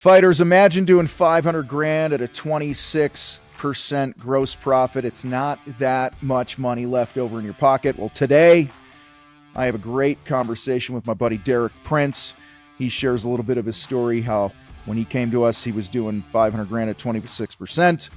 Fighters, imagine doing 500 grand at a 26% gross profit. It's not that much money left over in your pocket. Well, today I have a great conversation with my buddy Derek Prince. He shares a little bit of his story, how when he came to us, he was doing 500 grand at 26%.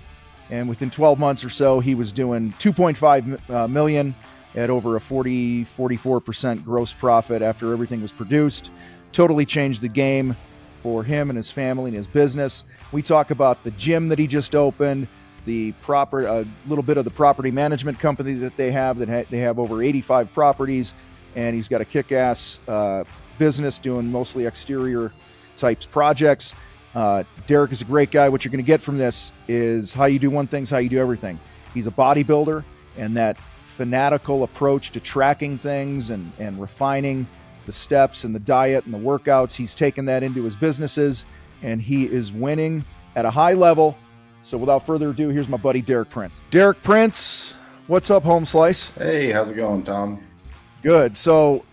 And within 12 months or so, he was doing 2.5 million at over a 44% gross profit after everything was produced. Totally changed the game for him and his family and his business. We talk about the gym that he just opened, a little bit of the property management company that they have. They have over 85 properties, and he's got a kick-ass business doing mostly exterior types projects. Derek is a great guy. What you're going to get from this is how you do one thing's how you do everything. He's a bodybuilder, and that fanatical approach to tracking things and refining the steps and the diet and the workouts, he's taken that into his businesses, and he is winning at a high level. So without further ado, here's my buddy Derek Prince. Derek Prince, what's up, Home Slice? Hey, how's it going, Tom? Good. So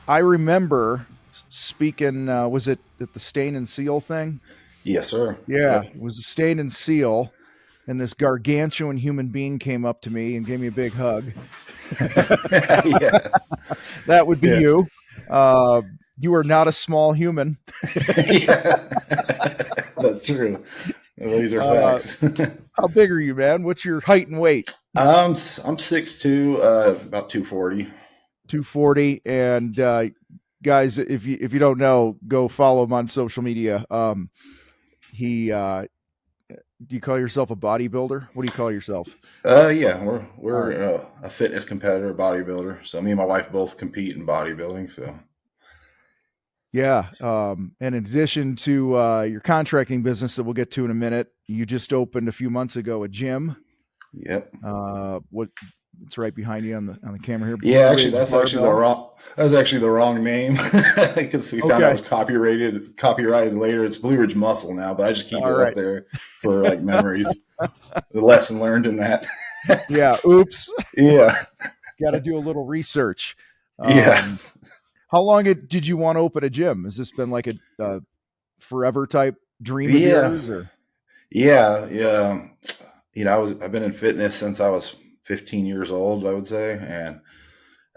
I remember speaking, was it at the Stain and Seal thing? Yes, sir. Yeah, it was a Stain and Seal, and this gargantuan human being came up to me and gave me a big hug. Yeah. That would be you. You are not a small human. Yeah. That's true. These are facts. How big are you, man? What's your height and weight? I'm 6'2", about 240. 240. And guys, if you don't know, go follow him on social media. Do you call yourself a bodybuilder? What do you call yourself? Yeah, we're a fitness competitor, bodybuilder. So me and my wife both compete in bodybuilding. So yeah. And in addition to your contracting business that we'll get to in a minute, you just opened a few months ago a gym. Yep. It's right behind you on the camera here. Yeah, actually, that was actually the wrong name because we found out it was copyrighted later. It's Blue Ridge Muscle now, but I just keep it up there for like memories. The lesson learned in that. Yeah. Oops. Yeah. Got to do a little research. Yeah. How long did you want to open a gym? Has this been like a forever type dream of yours? Or? Yeah. I've been in fitness since I was 15 years old, I would say. And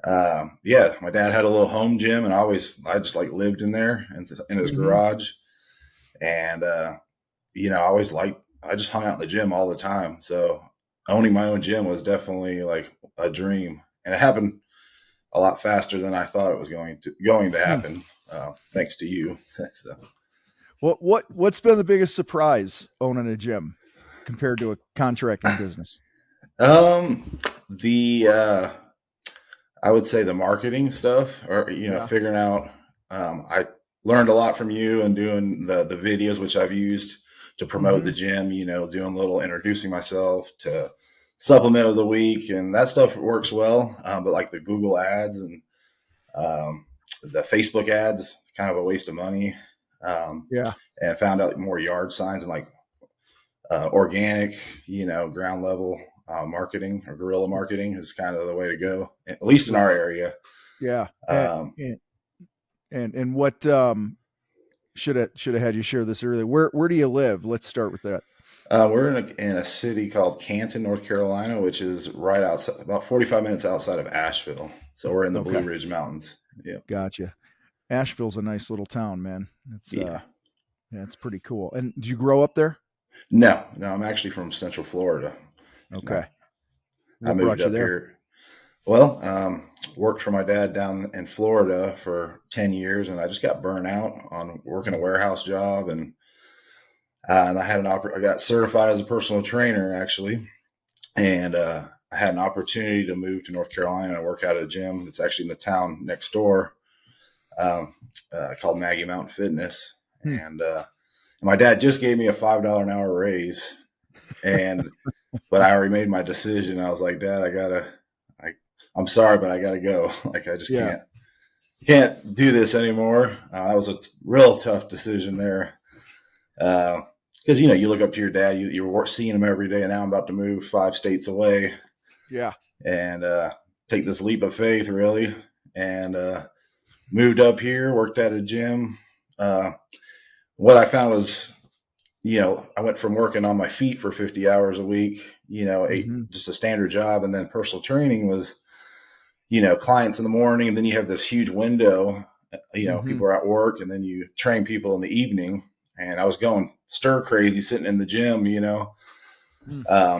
my dad had a little home gym, and I just like lived in there in his garage. And I just hung out in the gym all the time. So owning my own gym was definitely like a dream, and it happened a lot faster than I thought it was going to happen. Thanks to you. So. What's been the biggest surprise owning a gym compared to a contracting business? I would say the marketing stuff, or figuring out. I learned a lot from you and doing the videos, which I've used to promote the gym. Doing a little introducing myself to supplement of the week, and that stuff works well. But like the Google ads and the Facebook ads, kind of a waste of money. And found out more yard signs and like organic, ground level marketing or guerrilla marketing is kind of the way to go, at least in our area. Yeah. And what should have had you share this earlier. Where do you live? Let's start with that. We're in a city called Canton, North Carolina, which is right outside, about 45 minutes outside of Asheville. So we're in the Blue Ridge Mountains. Yeah. Gotcha. Asheville's a nice little town, man. It's pretty cool. And did you grow up there? No, I'm actually from Central Florida. Okay. I moved up here. Well, worked for my dad down in Florida for 10 years, and I just got burnt out on working a warehouse job. And I had I got certified as a personal trainer, actually. And I had an opportunity to move to North Carolina and work out at a gym. It's actually in the town next door called Maggie Mountain Fitness. And my dad just gave me a $5 an hour raise. But I already made my decision. I was like, Dad, I'm sorry, but I gotta go. Like, I just can't do this anymore. That was a real tough decision there. Because, you look up to your dad, you're seeing him every day, and now I'm about to move 5 states away. Yeah. And take this leap of faith, really. And moved up here, worked at a gym. what I found was, I went from working on my feet for 50 hours a week, just a standard job. And then personal training was, clients in the morning. And then you have this huge window, people are at work, and then you train people in the evening. And I was going stir crazy sitting in the gym,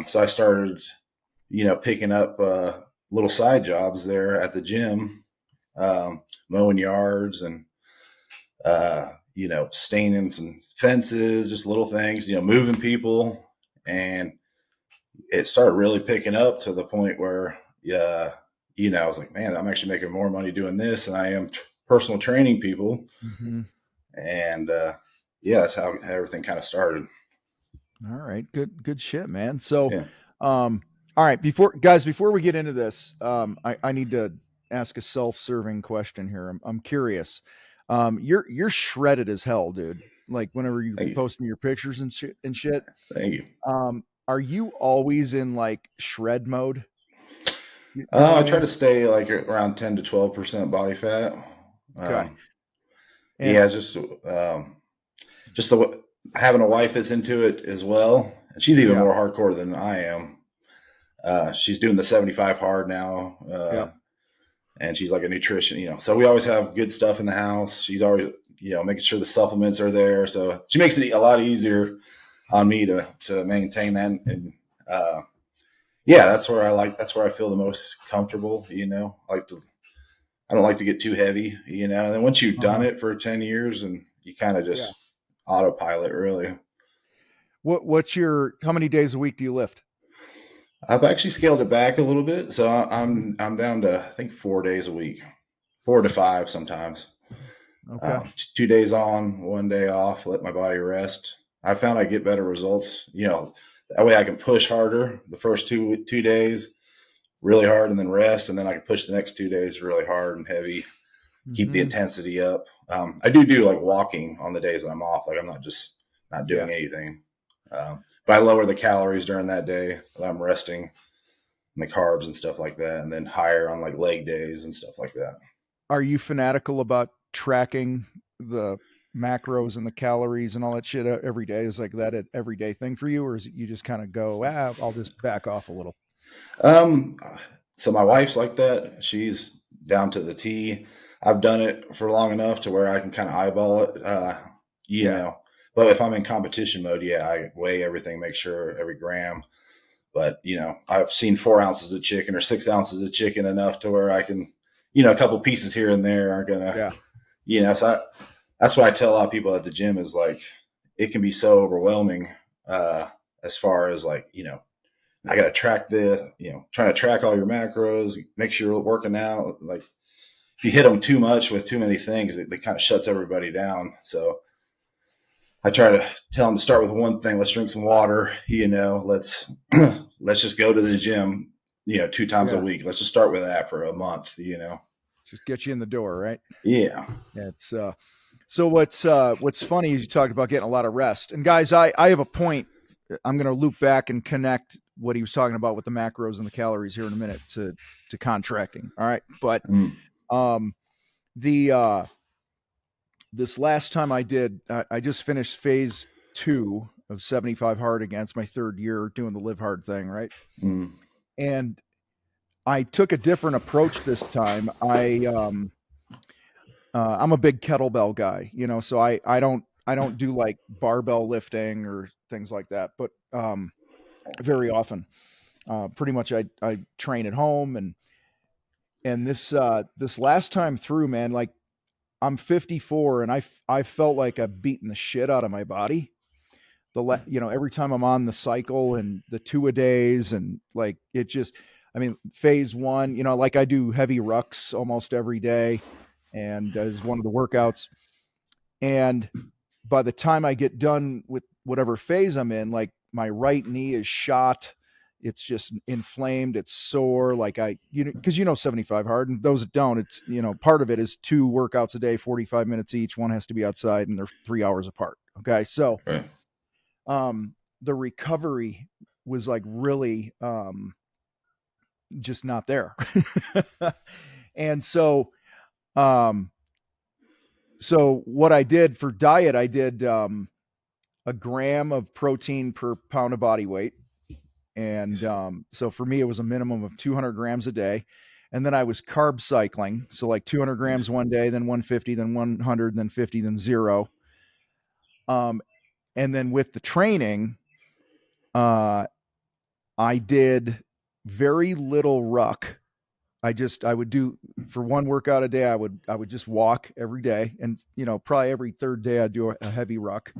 so I started, picking up little side jobs there at the gym, mowing yards and, staining some fences, just little things, moving people. And it started really picking up to the point where, I was like, man, I'm actually making more money doing this than I am personal training people. And that's how everything kind of started. All right, good shit, man. So, all right, before we get into this, I need to ask a self-serving question here. I'm curious. You're shredded as hell, dude. Like whenever you posting your pictures and shit. Thank you. Are you always in like shred mode? I try to stay like around 10 to 12% body fat. Okay. Just having a wife that's into it as well. She's even more hardcore than I am. She's doing the 75 hard now. And she's like a nutrition, so we always have good stuff in the house. She's always, making sure the supplements are there. So she makes it a lot easier on me to maintain that. And, that's where I feel the most comfortable, I don't like to get too heavy, and then once you've done it for 10 years and you kind of just autopilot really. How many days a week do you lift? I've actually scaled it back a little bit. So I'm down to, I think, 4 days a week, 4 to 5 sometimes. Okay. 2 days on, 1 day off, let my body rest. I found I get better results, that way I can push harder the first two days really hard and then rest. And then I can push the next 2 days really hard and heavy, keep the intensity up. I do like walking on the days that I'm off. Like I'm not doing anything. But I lower the calories during that day that I'm resting and the carbs and stuff like that. And then higher on like leg days and stuff like that. Are you fanatical about tracking the macros and the calories and all that shit every day? Is like that an everyday thing for you? Or is it you just kind of go, I'll just back off a little? So my wife's like that. She's down to the T. I've done it for long enough to where I can kind of eyeball it, know. But if I'm in competition mode, I weigh everything, make sure every gram. But, I've seen 4 ounces of chicken or 6 ounces of chicken enough to where I can, a couple pieces here and there aren't going to, so that's what I tell a lot of people at the gym is like, it can be so overwhelming as far as like, I got to track trying to track all your macros, make sure you're working out. Like if you hit them too much with too many things, it kind of shuts everybody down. So I try to tell them to start with one thing. Let's drink some water, let's just go to the gym, 2 times a week. Let's just start with that for a month, just get you in the door. Right. Yeah. It's, so what's funny is you talked about getting a lot of rest, and guys, I have a point. I'm going to loop back and connect what he was talking about with the macros and the calories here in a minute to contracting. All right. But, this last time I just finished phase 2 of 75 hard against my 3rd year doing the live hard thing. Right. And I took a different approach this time. I'm a big kettlebell guy, so I don't do like barbell lifting or things like that, but, very often, pretty much I train at home and this last time through, man, like I'm 54 and I felt like I've beaten the shit out of my body. Every time I'm on the cycle and the 2-a-days and like it just, phase 1, like I do heavy rucks almost every day and as one of the workouts. And by the time I get done with whatever phase I'm in, like my right knee is shot. It's just inflamed. It's sore. Like cause 75 hard, and those that don't, it's, part of it is 2 workouts a day, 45 minutes each. One has to be outside and they're 3 hours apart. Okay. So, the recovery was like really, just not there. And so, So what I did for diet, I did a gram of protein per pound of body weight. And so for me, it was a minimum of 200 grams a day. And then I was carb cycling. So like 200 grams one day, then 150, then 100, then 50, then 0. And then with the training, I did very little ruck. I would do, for one workout a day, I would just walk every day. And, probably every third day I'd do a heavy ruck.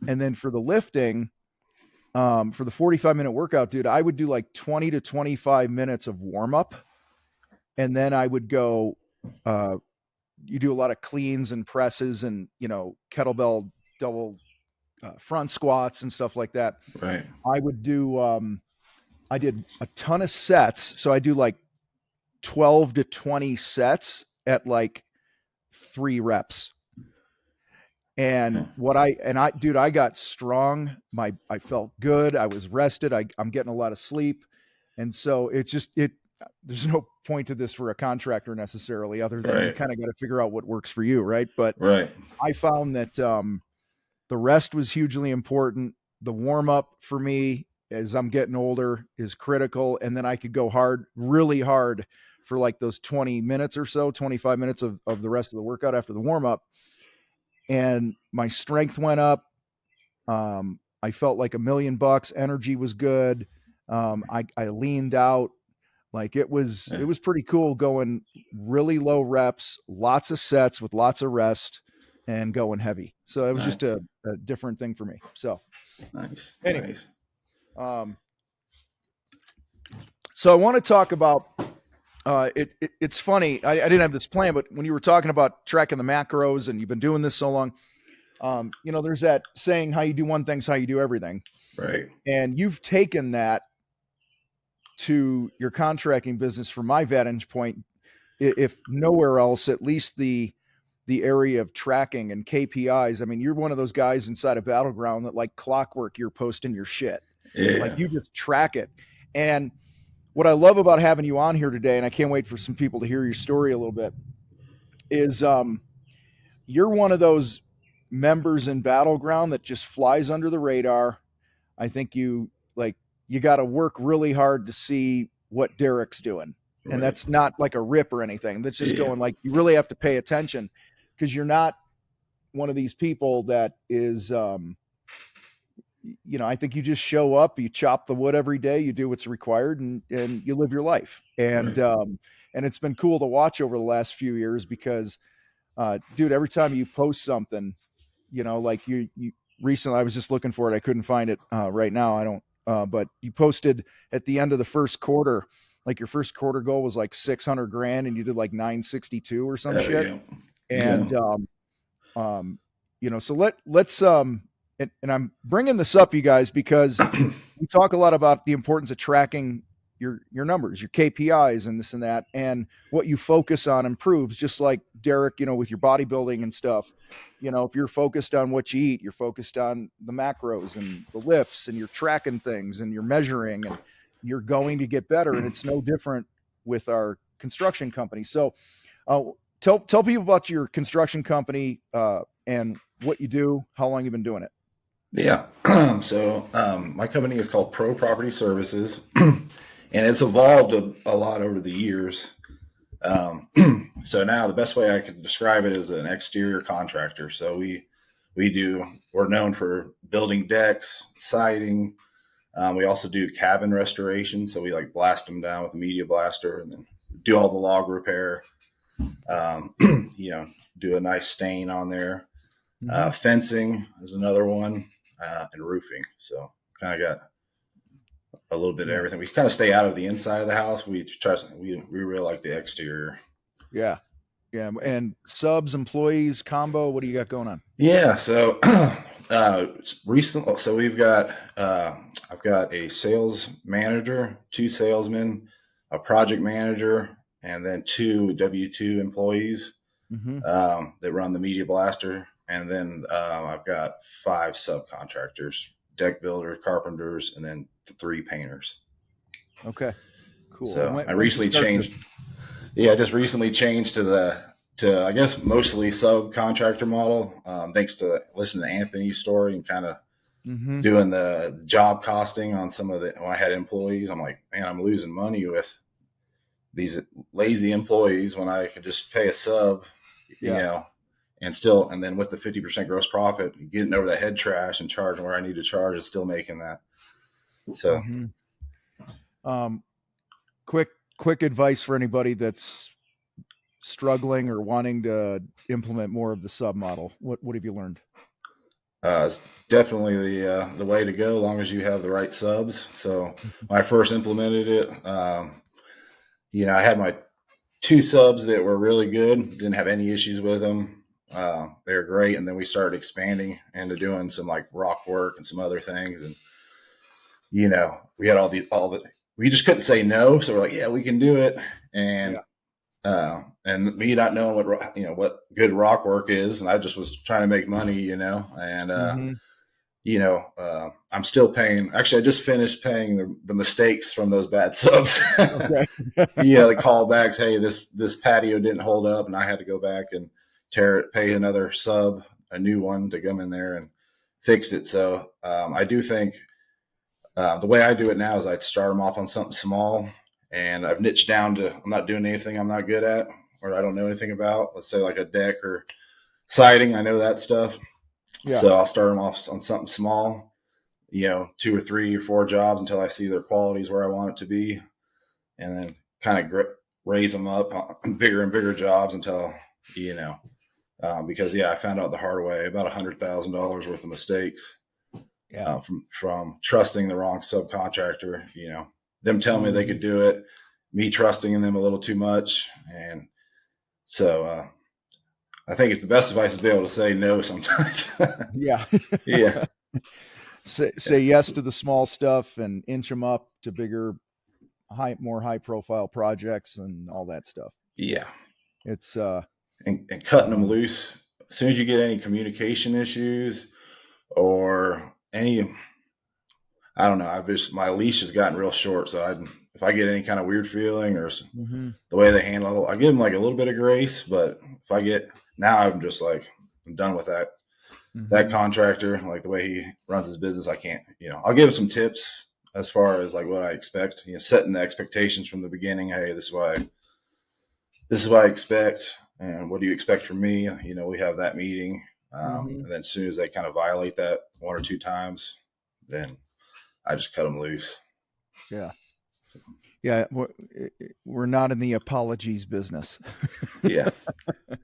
And then for the lifting, for the 45-minute workout, dude, I would do like 20 to 25 minutes of warm up. And then I would go, you do a lot of cleans and presses and, kettlebell double front squats and stuff like that. Right. I would do, I did a ton of sets. So I do like 12 to 20 sets at like 3 reps. And dude, I got strong. I felt good. I was rested. I'm getting a lot of sleep. And so there's no point to this for a contractor necessarily, other than you kind of got to figure out what works for you. Right. But I found that, the rest was hugely important. The warm up for me as I'm getting older is critical. And then I could go hard, really hard for like those 20 minutes or so, 25 minutes of the rest of the workout after the warm up. And my strength went up. I felt like $1,000,000. Energy was good. I leaned out. Like it was pretty cool going really low reps, lots of sets with lots of rest, and going heavy. So it was just a different thing for me. So nice. Anyways, so I want to talk about, it's funny. I didn't have this plan, but when you were talking about tracking the macros and you've been doing this so long, there's that saying, how you do one thing's how you do everything. Right. And you've taken that to your contracting business from my vantage point, if nowhere else, at least the area of tracking and KPIs. I mean, you're one of those guys inside of Battleground that like clockwork, you're posting your shit. Yeah. Like you just track it. And what I love about having you on here today, and I can't wait for some people to hear your story a little bit, is you're one of those members in Battleground that just flies under the radar. I think you got to work really hard to see what Derek's doing. Right. And that's not like a rip or anything. That's just going like, you really have to pay attention, because you're not one of these people that is, I think you just show up, you chop the wood every day, you do what's required, and you live your life. And, and it's been cool to watch over the last few years because, dude, every time you post something, like you recently, I was just looking for it. I couldn't find it right now. I don't, but you posted at the end of the first quarter, like your first quarter goal was like 600 grand and you did like 962 or some shit. Yeah. And, so let's, and I'm bringing this up, you guys, because we talk a lot about the importance of tracking your numbers, your KPIs and this and that, and what you focus on improves, just like Derek, with your bodybuilding and stuff. If you're focused on what you eat, you're focused on the macros and the lifts, and you're tracking things and you're measuring, and you're going to get better. And it's no different with our construction company. So tell people about your construction company and what you do, how long you've been doing it. Yeah. So my company is called Pro Property Services, and it's evolved a lot over the years. So now the best way I could describe it is an exterior contractor. So we're known for building decks, siding. We also do cabin restoration. So we like blast them down with a media blaster and then do all the log repair, do a nice stain on there. Fencing is another one, and roofing. So kind of got a little bit of everything. We kind of stay out of the inside of the house. We really like the exterior. Yeah. Yeah. And subs, employees, combo, what do you got going on? Yeah. So recently, so we've got, I've got a sales manager, 2 salesmen, a project manager, and then 2 W-2 employees that run the media blaster. And then I've got 5 subcontractors, deck builders, carpenters, and then 3 painters. Okay, cool. So I recently changed. Yeah, I just recently changed to to, I guess, mostly subcontractor model. Thanks to listening to Anthony's story and kind of doing the job costing on some of when I had employees. I'm like, man, I'm losing money with these lazy employees when I could just pay a sub, you know, and then with the 50% gross profit, getting over that head trash and charging where I need to charge is still making that. So, quick advice for anybody that's struggling or wanting to implement more of the sub model. What have you learned? It's definitely the way to go, as long as you have the right subs. So when I first implemented it, you know, I had my 2 subs that were really good, didn't have any issues with them. They were great. And then we started expanding into doing some like rock work and some other things. And, you know, we had we just couldn't say no. So we're like, yeah, we can do it. And me not knowing what good rock work is. And I just was trying to make money, you know, and, you know, I'm still paying. Actually, I just finished paying the mistakes from those bad subs. Okay. Yeah, the callbacks. Hey, this patio didn't hold up, and I had to go back and pay another sub, a new one, to come in there and fix it. So I do think the way I do it now is I'd start them off on something small, and I've niched down to I'm not doing anything I'm not good at or I don't know anything about. Let's say like a deck or siding. I know that stuff. Yeah. So I'll start them off on something small, you know, 2 or 3 or 4 jobs until I see their qualities where I want it to be. And then kind of raise them up bigger and bigger jobs until, you know, because I found out the hard way about $100,000 worth of mistakes from trusting the wrong subcontractor, you know, them telling me they could do it, me trusting in them a little too much. And so, I think it's the best advice is to be able to say no sometimes. Yeah. Say yes to the small stuff and inch them up to bigger, more high profile projects and all that stuff. Yeah. It's and cutting them loose as soon as you get any communication issues or any, I don't know, my leash has gotten real short. So if I get any kind of weird feeling or the way they handle it, I give them like a little bit of grace, but now I'm just like, I'm done with that. That contractor, like the way he runs his business, I can't, you know, I'll give him some tips as far as like what I expect, you know, setting the expectations from the beginning. Hey, this is what I expect. And what do you expect from me? You know, we have that meeting. And then as soon as they kind of violate that 1 or 2 times, then I just cut them loose. Yeah. Yeah. We're not in the apologies business. Yeah.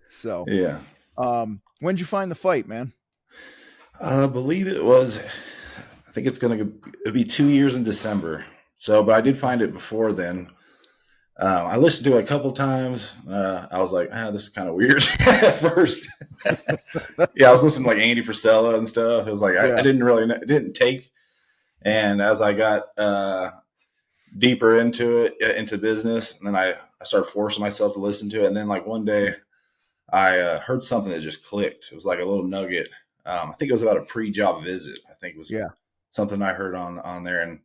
So, yeah. When'd you find the fight, man? I believe I think it'll be 2 years in December. So, but I did find it before then. I listened to it a couple times. I was like, this is kind of weird at first. I was listening to like Andy Frisella and stuff. It was like, I didn't really, it didn't take. And as I got deeper into business, and then I started forcing myself to listen to it. And then like one day I heard something that just clicked. It was like a little nugget. I think it was about a pre-job visit. I think it was something I heard on there. And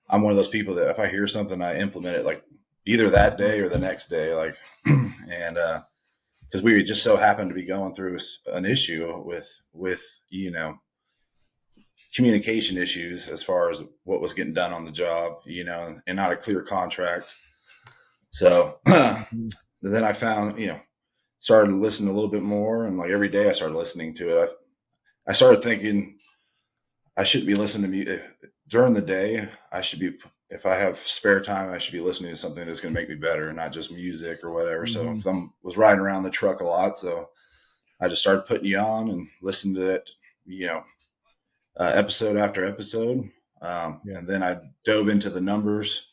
I'm one of those people that if I hear something, I implement it like either that day or the next day. Like, and because we just so happened to be going through an issue with, you know, communication issues as far as what was getting done on the job, you know, and not a clear contract. So then I found, you know, started listening a little bit more, and like every day I started listening to it. I started thinking I shouldn't be listening to music during the day. If I have spare time, I should be listening to something that's going to make me better, and not just music or whatever. So I was riding around the truck a lot, so I just started putting you on and listening to it, you know, episode after episode. And then I dove into the numbers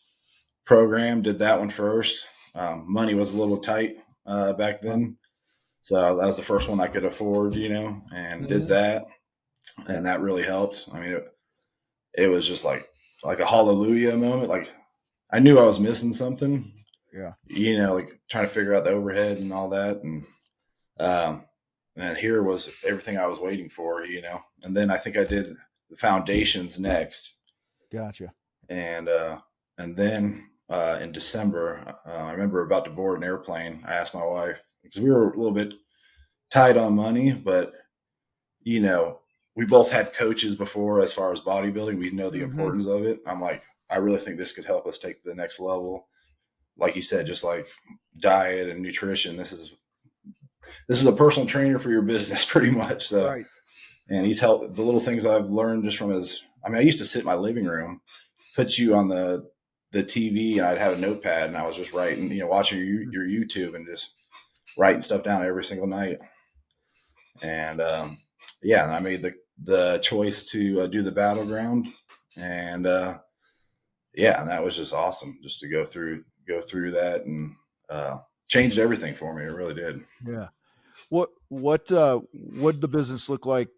program, did that one first. Money was a little tight back then. So that was the first one I could afford, you know, and did that. And that really helped. I mean, it was just like a hallelujah moment. Like I knew I was missing something, you know, like trying to figure out the overhead and all that. And here was everything I was waiting for, you know. And then I think I did the foundations next. Gotcha. And then in December, I remember about to board an airplane. I asked my wife because we were a little bit tight on money, but you know, we both had coaches before as far as bodybuilding. We know the importance of it. I'm like, I really think this could help us take to the next level. Like you said, just like diet and nutrition, this is a personal trainer for your business pretty much. So, right. And he's helped the little things I've learned just from his, I mean, I used to sit in my living room, put you on the TV, and I'd have a notepad and I was just writing, you know, watching your YouTube and just writing stuff down every single night. And, and I made the choice to do the Battleground, and and that was just awesome, just to go through that, and changed everything for me. It really did. Yeah. What did the business look like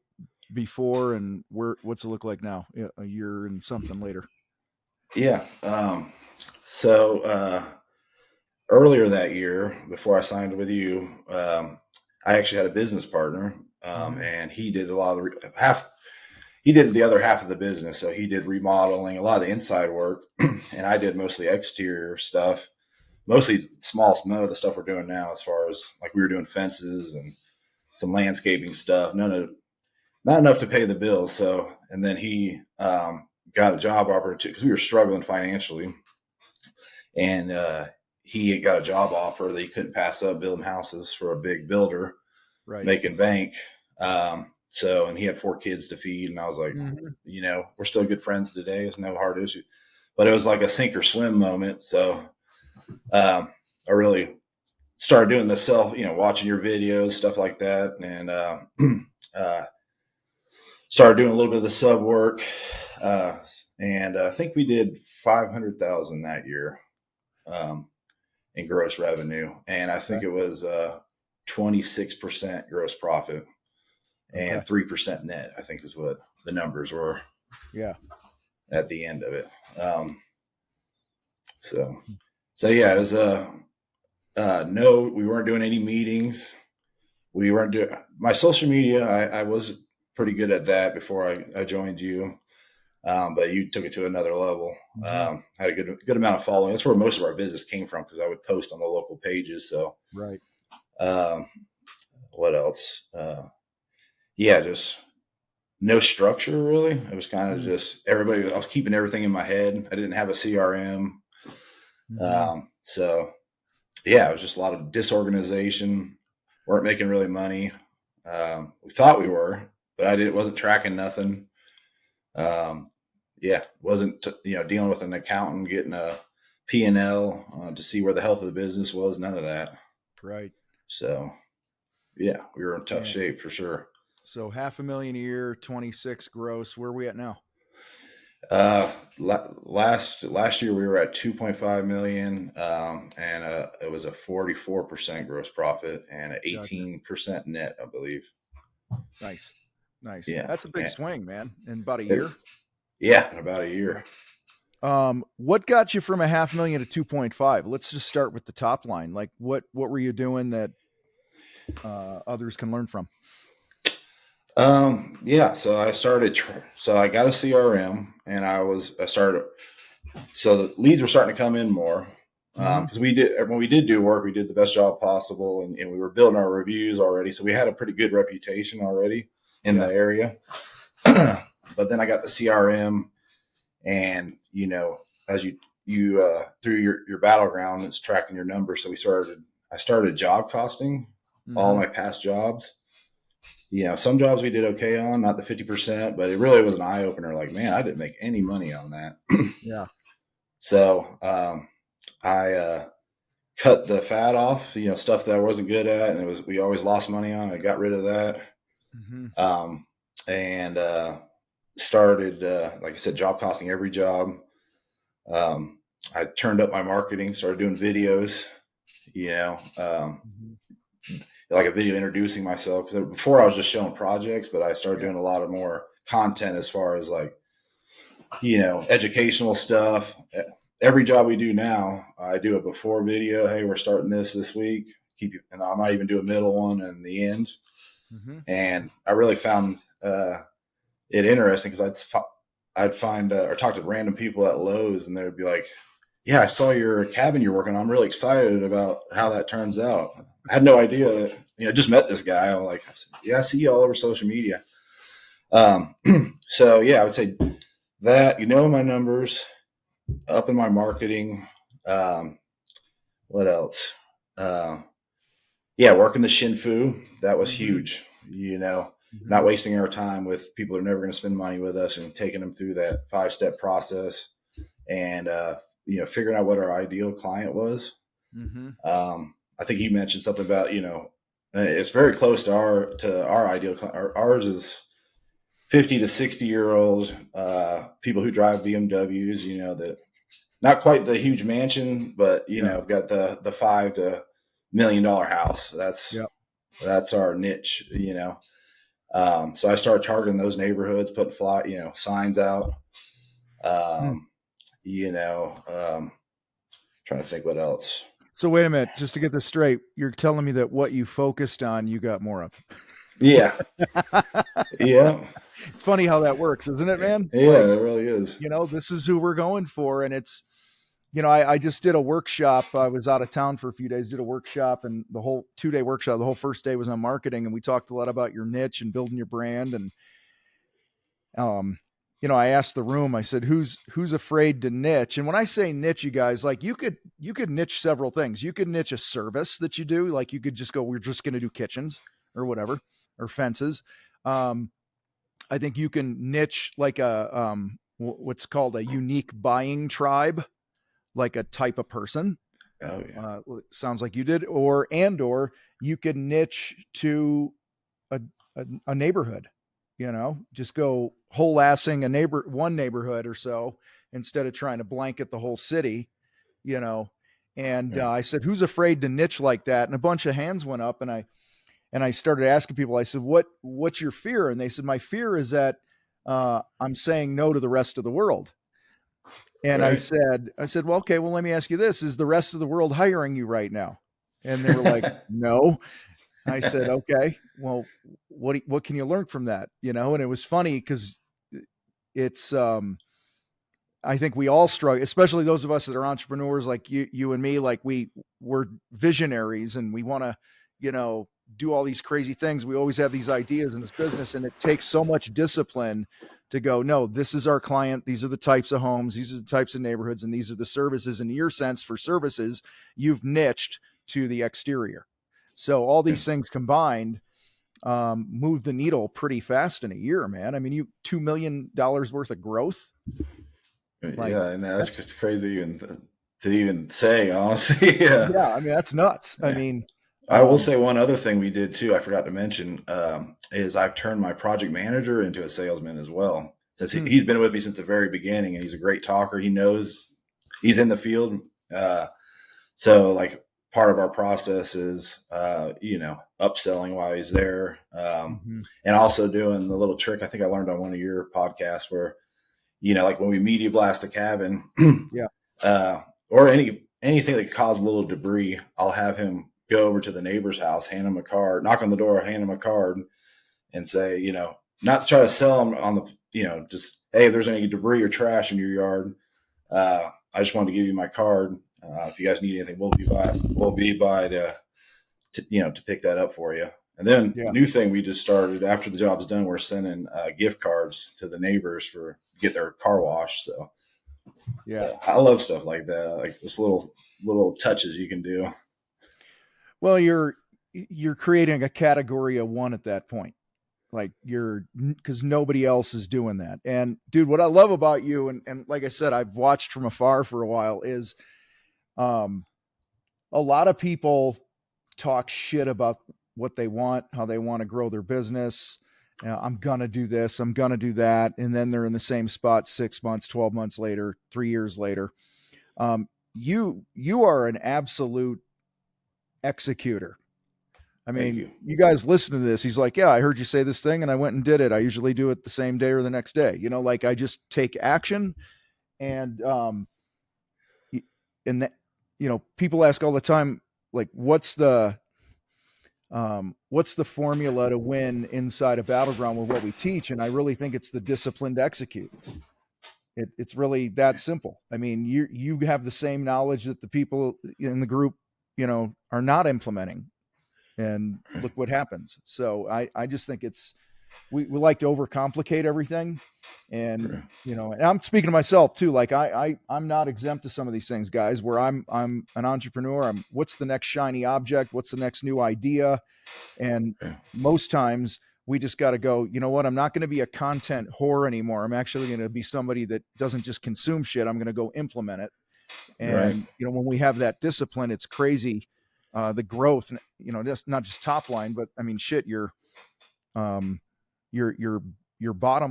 before, and what's it look like now, a year and something later? Yeah. So earlier that year, before I signed with you, I actually had a business partner, and he did a lot of he did the other half of the business. So he did remodeling, a lot of the inside work, and I did mostly exterior stuff, mostly none of the stuff we're doing now, as far as like we were doing fences and some landscaping stuff, not enough to pay the bills. So, and then he got a job opportunity because we were struggling financially, and he got a job offer that he couldn't pass up, building houses for a big builder, Right. making bank. So, and he had 4 kids to feed, and I was like, you know, we're still good friends today. It's no hard issue, but it was like a sink or swim moment. So, I really started doing the watching your videos, stuff like that, and started doing a little bit of the sub work, and I think we did 500,000 that year in gross revenue, and I think it was 26% gross profit and 3% net, I think is what the numbers were. Yeah. At the end of it. So yeah, it was no, we weren't doing any meetings. We weren't doing my social media. I was pretty good at that before I joined you. But you took it to another level. Had a good amount of following. That's where most of our business came from, because I would post on the local pages. So right. What else? Just no structure really. It was kind of just everybody. I was keeping everything in my head. I didn't have a CRM. So it was just a lot of disorganization. Weren't making really money. We thought we were, but wasn't tracking nothing. Wasn't dealing with an accountant, getting a P&L to see where the health of the business was. None of that. Right. So we were in tough shape for sure. So $500,000 a year, 26 gross. Where are we at now? Last year we were at 2.5 million, and it was a 44% gross profit and an 18% net, I believe. Nice. Yeah, that's a big swing, man. In about a year. In about a year. What got you from $500,000 to 2.5? Let's just start with the top line. Like, what were you doing that others can learn from? So I started. So I got a CRM, and I started. So the leads were starting to come in more, because when we did do work, we did the best job possible, and we were building our reviews already. So we had a pretty good reputation already in the area. But then I got the CRM, and as you through your Battleground, it's tracking your numbers. So I started job costing all my past jobs. Some jobs we did okay on, not the 50%, but it really was an eye opener. Like, man, I didn't make any money on that. So I cut the fat off, stuff that I wasn't good at, and we always lost money on. I got rid of that, and started, like I said, job costing every job. I turned up my marketing, started doing videos, like a video introducing myself, because before I was just showing projects, but I started doing a lot of more content as far as like, educational stuff. Every job we do now, I do a before video. Hey, we're starting this week. And I might even do a middle one and the end. And I really found it interesting, because I'd find or talk to random people at Lowe's, and they'd be like, yeah, I saw your cabin you're working on. I'm really excited about how that turns out. I had no idea that, just met this guy. I'm like, yeah, I see you all over social media. So yeah, I would say that, my numbers, up in my marketing. What else? Yeah, working the Shinfu, that was huge. Not wasting our time with people who are never going to spend money with us, and taking them through that 5-step process, and figuring out what our ideal client was. I think you mentioned something about, it's very close to our ideal client. Ours is 50 to 60-year-old people who drive BMWs, that not quite the huge mansion, but got the $5 to $1 million house. That's our niche, So I started targeting those neighborhoods, putting signs out. Trying to think what else. So wait a minute, just to get this straight, you're telling me that what you focused on, you got more of. Yeah. Yeah. Funny how that works, isn't it, man? Yeah, it really is. This is who we're going for. And it's, I just did a workshop. I was out of town for a few days, did a workshop, and the whole 2-day workshop, the whole first day was on marketing. And we talked a lot about your niche and building your brand. And, I asked the room, I said, who's afraid to niche? And when I say niche, you guys, like you could niche several things. You could niche a service that you do. Like you could just go, we're just going to do kitchens or whatever, or fences. I think you can niche like a, what's called a unique buying tribe, like a type of person. Oh yeah. Sounds like you did, or you could niche to a neighborhood, just go whole assing one neighborhood or so, instead of trying to blanket the whole city, and I said, who's afraid to niche like that? And a bunch of hands went up, and I started asking people, I said, what's your fear? And they said, my fear is that I'm saying no to the rest of the world. And right. I said, well, okay, well, let me ask you this. Is the rest of the world hiring you right now? And they were like, no. I said, okay, well, what can you learn from that? And it was funny because it's, I think we all struggle, especially those of us that are entrepreneurs like you and me. Like we're visionaries, and we want to, do all these crazy things. We always have these ideas in this business, and it takes so much discipline to go, no, this is our client. These are the types of homes. These are the types of neighborhoods, and these are the services. In your sense, for services, you've niched to the exterior. So all these things combined move the needle pretty fast in a year, man. I mean, $2 million worth of growth. Yeah, and that's just crazy to even say, honestly. Yeah, I mean, that's nuts. Yeah. I mean, I will say one other thing we did too, I forgot to mention, is I've turned my project manager into a salesman as well. Since he's been with me since the very beginning, and he's a great talker. He knows, he's in the field. So like part of our process is, upselling while he's there. And also doing the little trick I think I learned on one of your podcasts where, like when we media blast a cabin, or anything that could cause a little debris, I'll have him go over to the neighbor's house, hand him a card, knock on the door, hand him a card, and say, not to try to sell him on the, just, hey, if there's any debris or trash in your yard, I just wanted to give you my card. If you guys need anything, we'll be by to pick that up for you. And then new thing we just started after the job's done, we're sending gift cards to the neighbors to get their car washed. So I love stuff like that, like this little touches you can do. Well, you're creating a category of one at that point. Like because nobody else is doing that. And dude, what I love about you, and like I said, I've watched from afar for a while, is a lot of people talk shit about what they want, how they want to grow their business. I'm going to do this, I'm going to do that. And then they're in the same spot 6 months, 12 months later, 3 years later. You are an absolute executor. I mean, you guys listen to this. He's like, yeah, I heard you say this thing and I went and did it. I usually do it the same day or the next day. Like I just take action. And that, people ask all the time, like, what's the formula to win inside a Battleground with what we teach? And I really think it's the discipline to execute. It's really that simple. I mean, you have the same knowledge that the people in the group, are not implementing, and look what happens. So I just think we like to overcomplicate everything. And, and I'm speaking to myself too. Like I'm not exempt to some of these things, guys, where I'm an entrepreneur. What's the next shiny object? What's the next new idea? And most times we just got to go, you know what? I'm not going to be a content whore anymore. I'm actually going to be somebody that doesn't just consume shit. I'm going to go implement it. And, when we have that discipline, it's crazy. The growth, just not just top line, but I mean, shit, your bottom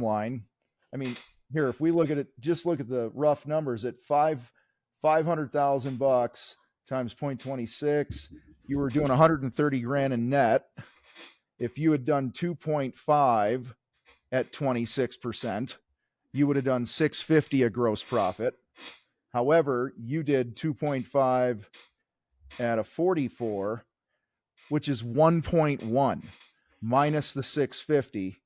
line. I mean, here, if we look at it, just look at the rough numbers at $500,000 times 0.26, you were doing 130 grand in net. If you had done 2.5 at 26%, you would have done 650 a gross profit. However, you did 2.5 at a 44, which is 1.1 minus the 650.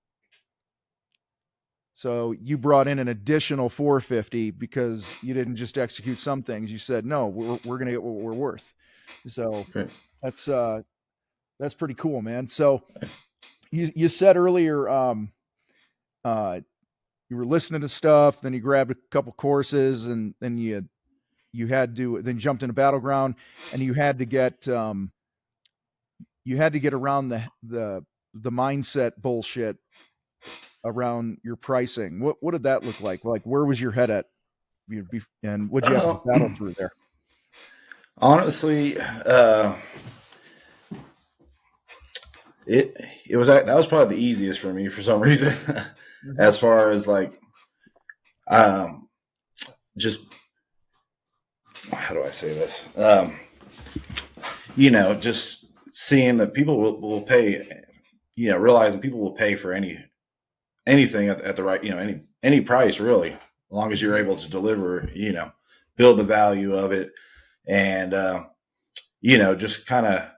So you brought in an additional 450 because you didn't just execute some things. You said, no, we're going to get what we're worth. So that's pretty cool, man. So you said earlier, you were listening to stuff, then you grabbed a couple courses, and then you then jumped into Battleground, and you had to get around the mindset bullshit around your pricing. What did that look like? Like, where was your head at? And what'd you have to battle through there? Honestly, that was probably the easiest for me for some reason. As far as like, just how do I say this? Just seeing that people will pay, realizing people will pay for anything at the right, any price really, as long as you're able to deliver, build the value of it. And, just kind of,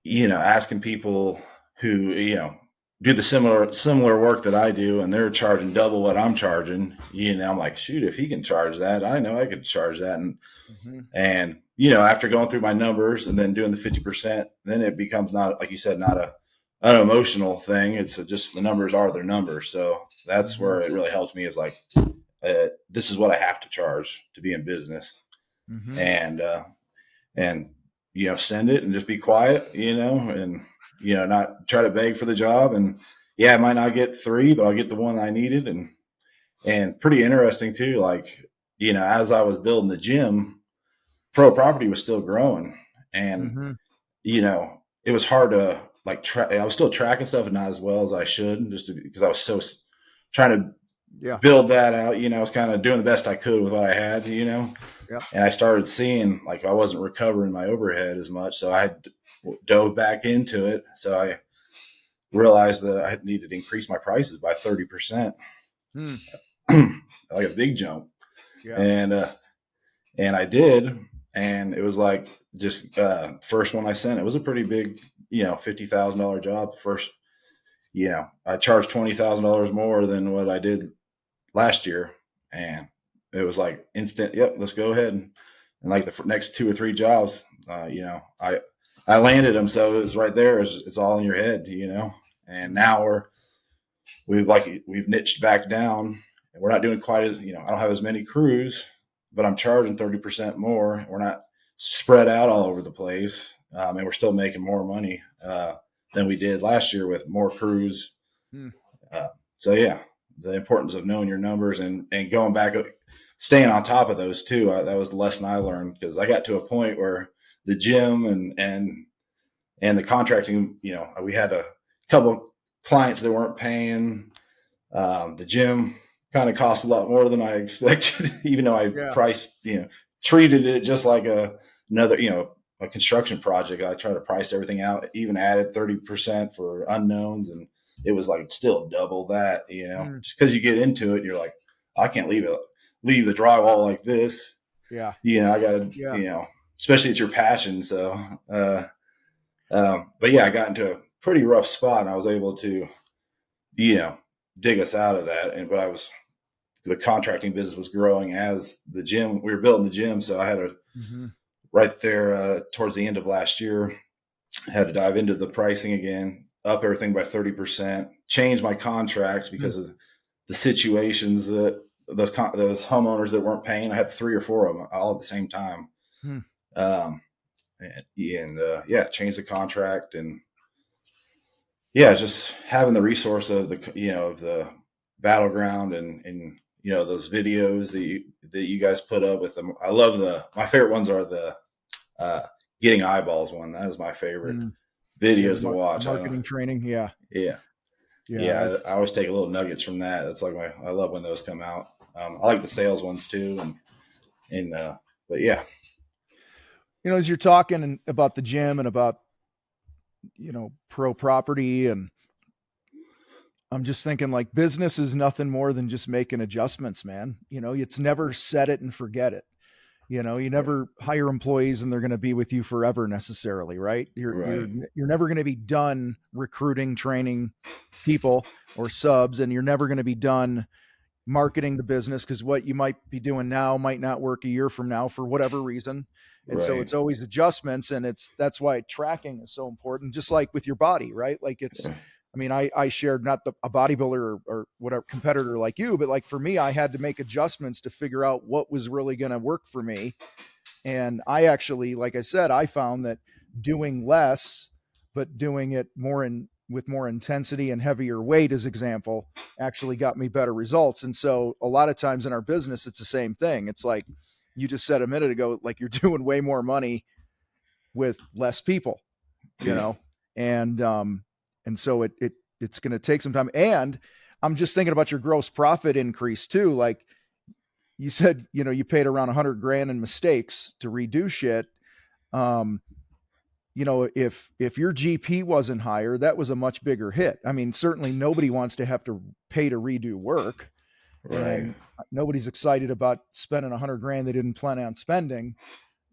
asking people who, do the similar work that I do, and they're charging double what I'm charging, I'm like, shoot, if he can charge that, I know I could charge that. And, after going through my numbers and then doing the 50%, then it becomes not, like you said, not an emotional thing. It's just the numbers are their numbers. So that's where it really helps me, is like, this is what I have to charge to be in business. And send it and just be quiet, and, not try to beg for the job. And I might not get 3, but I'll get the one I needed. And pretty interesting too. Like, as I was building the gym, Pro Property was still growing, and, it was hard to like I was still tracking stuff, and not as well as I should, because I was so trying to build that out. I was kind of doing the best I could with what I had, and I started seeing like I wasn't recovering my overhead as much. So I dove back into it. So I realized that I needed to increase my prices by 30%, like a big jump. And I did. And it was like, just first one I sent, it was a pretty big, $50,000 job. First, I charged $20,000 more than what I did last year. And it was like instant, yep, let's go ahead. And like the next 2 or 3 jobs, I landed them. So it was right there. It's all in your head, and now we've niched back down, and we're not doing quite as, I don't have as many crews, but I'm charging 30% more. We're not spread out all over the place. And we're still making more money than we did last year with more crews. So yeah, the importance of knowing your numbers and going back, staying on top of those too. That was the lesson I learned, because I got to a point where the gym and the contracting, we had a couple clients that weren't paying. The gym kind of cost a lot more than I expected, even though I priced, treated it just like another, a construction project. I tried to price everything out, even added 30% for unknowns, and it was like still double that, just because you get into it, you're like, I can't leave the drywall like this. I gotta, especially it's your passion. So, but I got into a pretty rough spot, and I was able to, dig us out of that. But I was the contracting business was growing as the gym, we were building the gym. So I had to right there towards the end of last year, I had to dive into the pricing again, up everything by 30%, change my contracts because of the situations that those homeowners that weren't paying. I had 3 or 4 of them all at the same time. Change the contract, and just having the resource of the Battleground and those videos that you guys put up with them. I love my favorite ones are the getting eyeballs one. That is my favorite videos to watch. Marketing training. Yeah. I always take a little nuggets from that. That's like I love when those come out. I like the sales ones too. But yeah. As you're talking about the gym and about, pro property, and I'm just thinking like business is nothing more than just making adjustments, man. It's never set it and forget it. You never hire employees and they're going to be with you forever necessarily, right? You're never going to be done recruiting, training people or subs, and you're never going to be done marketing the business, because what you might be doing now might not work a year from now for whatever reason. And so it's always adjustments, and that's why tracking is so important, just like with your body, right? Like I shared not a bodybuilder or whatever competitor like you, but like for me, I had to make adjustments to figure out what was really going to work for me. And I actually, like I said, I found that doing less, but doing it with more intensity and heavier weight, as example, actually got me better results. And so a lot of times in our business, it's the same thing. It's like you just said a minute ago, like you're doing way more money with less people, and so it's going to take some time. And I'm just thinking about your gross profit increase too. Like you said, you paid around $100,000 in mistakes to redo shit. If your GP wasn't higher, that was a much bigger hit. I mean, certainly nobody wants to have to pay to redo work. Right. And nobody's excited about spending $100,000 they didn't plan on spending,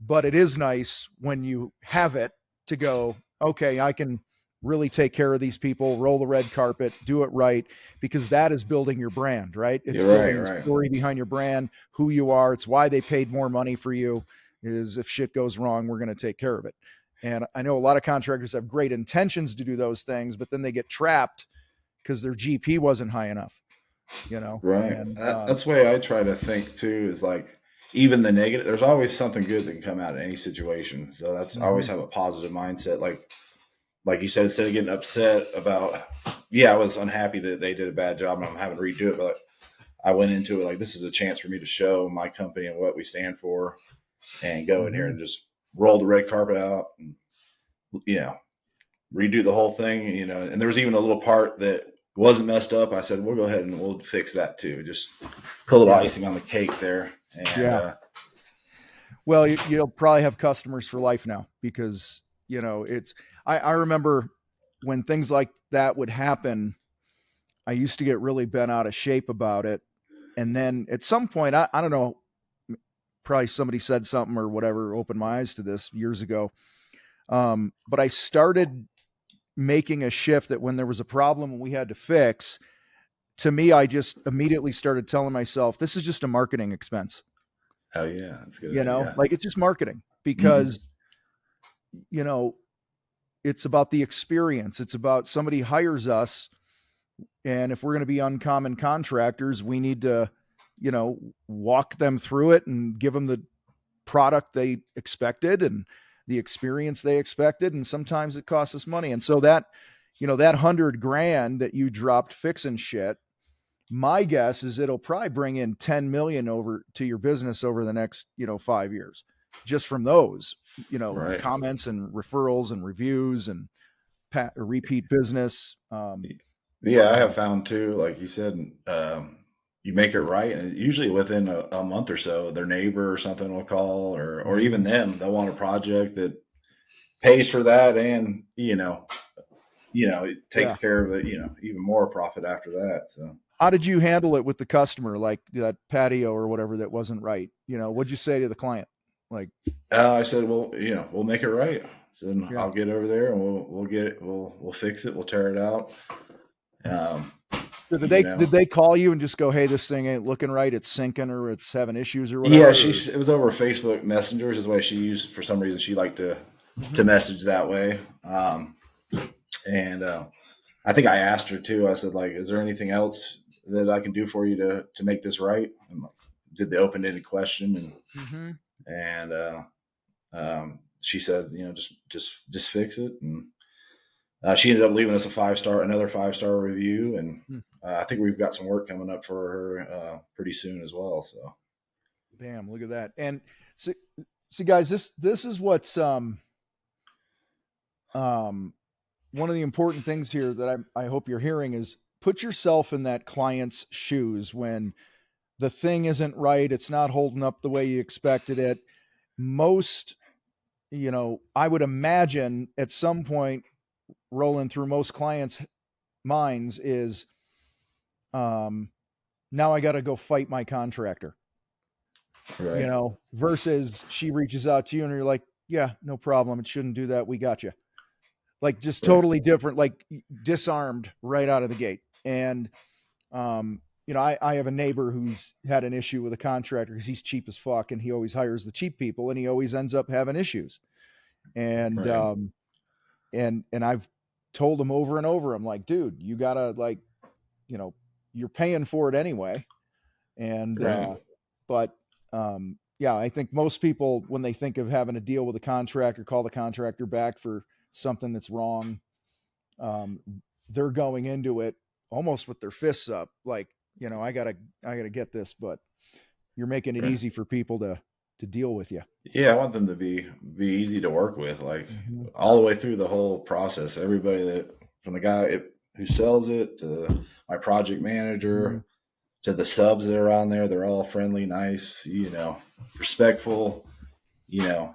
but it is nice when you have it to go, okay, I can really take care of these people, roll the red carpet, do it right, because that is building your brand, right? It's building the story behind your brand, who you are. It's why they paid more money for you, is if shit goes wrong, we're going to take care of it. And I know a lot of contractors have great intentions to do those things, but then they get trapped because their GP wasn't high enough, Right. And, that's the way I try to think too, is like, even the negative, there's always something good that can come out of any situation. So that's I always have a positive mindset. Like you said, instead of getting upset about, I was unhappy that they did a bad job and I'm having to redo it, but I went into it like, this is a chance for me to show my company and what we stand for, and go in here and just roll the red carpet out and, redo the whole thing, and there was even a little part that wasn't messed up. I said, we'll go ahead and we'll fix that too. Just put a little icing on the cake there. And, well, you'll probably have customers for life now, because, I remember when things like that would happen, I used to get really bent out of shape about it. And then at some point, I don't know, probably somebody said something or whatever, opened my eyes to this years ago. But I started making a shift that when there was a problem we had to fix, to me, I just immediately started telling myself, this is just a marketing expense. Oh yeah, that's good. Like it's just marketing, because, it's about the experience. It's about somebody hires us. And if we're going to be uncommon contractors, we need to, walk them through it and give them the product they expected and the experience they expected. And sometimes it costs us money. And so that, that $100,000 that you dropped fixing shit, my guess is it'll probably bring in 10 million over to your business over the next, 5 years, just from those, comments and referrals and reviews and repeat business. I have found too, like you said, you make it right, and usually within a month or so, their neighbor or something will call, or even them, they'll want a project that pays for that, and it takes care of it, even more profit after that. So how did you handle it with the customer, like that patio or whatever that wasn't right? What'd you say to the client? Like, I said, well, we'll make it right. So I'll get over there and we'll get it. We'll fix it. We'll tear it out. So did they call you and just go, hey, this thing ain't looking right, it's sinking or it's having issues or whatever? Yeah, it was over Facebook Messengers is the way she used. For some reason, she liked to message that way. And I think I asked her too. I said, like, is there anything else that I can do for you to make this right? And did the open-ended question, and she said, just fix it. And she ended up leaving us another 5-star review, and I think we've got some work coming up for her pretty soon as well. So, bam, look at that. And so guys, this is what's one of the important things here that I hope you're hearing is put yourself in that client's shoes when the thing isn't right. It's not holding up the way you expected it. Most, I would imagine at some point rolling through most clients' minds is, now I got to go fight my contractor, right. Versus she reaches out to you and you're like, yeah, no problem. It shouldn't do that. We got you. Like just totally different, like disarmed right out of the gate. And, I have a neighbor who's had an issue with a contractor because he's cheap as fuck and he always hires the cheap people and he always ends up having issues. And, and I've told him over and over, I'm like, dude, you gotta you're paying for it anyway. And, yeah, I think most people, when they think of having to deal with a contractor, call the contractor back for something that's wrong, they're going into it almost with their fists up, like, I gotta get this, but you're making it easy for people to deal with you. Yeah, I want them to be easy to work with, like all the way through the whole process. Everybody from the guy who sells it to my project manager to the subs that are on there, they're all friendly, nice, respectful, yeah,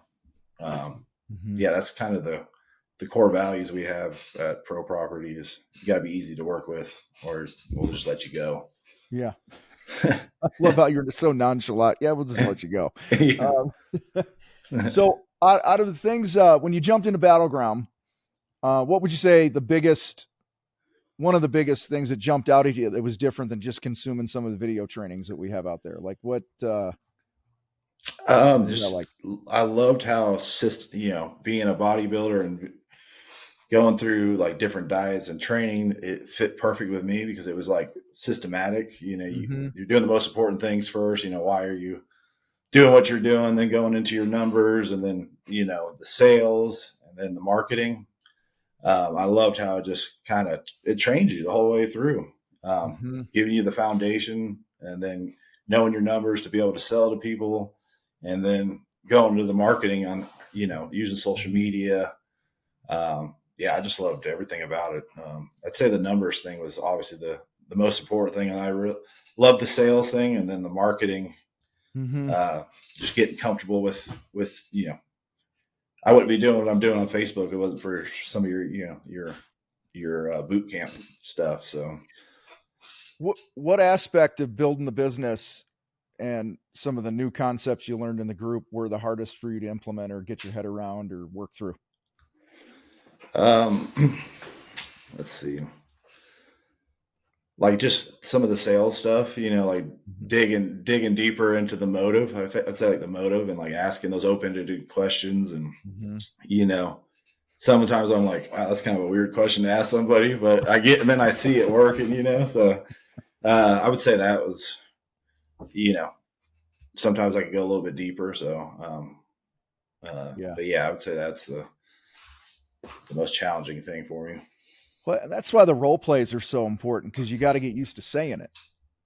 that's kind of the core values we have at Pro Property is you got to be easy to work with or we'll just let you go. Yeah. I love how you're so nonchalant. Yeah, we'll just let you go. So out of the things, when you jumped into Battleground, what would you say one of the biggest things that jumped out at you that was different than just consuming some of the video trainings that we have out there? Like what, I loved how being a bodybuilder and going through like different diets and training, it fit perfect with me because it was like systematic. You're doing the most important things first. Why are you doing what you're doing? Then going into your numbers, and then the sales, and then the marketing. I loved how it just it trained you the whole way through, giving you the foundation, and then knowing your numbers to be able to sell to people, and then going to the marketing on using social media. I just loved everything about it. I'd say the numbers thing was obviously the most important thing. And I really loved the sales thing. And then the marketing, just getting comfortable with, I wouldn't be doing what I'm doing on Facebook if it wasn't for some of your boot camp stuff. So what aspect of building the business and some of the new concepts you learned in the group were the hardest for you to implement or get your head around or work through? Let's see. Like just some of the sales stuff, like digging deeper into the motive. I'd say like the motive and like asking those open-ended questions. And, sometimes I'm like, wow, that's kind of a weird question to ask somebody, but and then I see it working, so, I would say that was, sometimes I could go a little bit deeper. So, but I would say that's the most challenging thing for me. Well, that's why the role plays are so important, because you got to get used to saying it.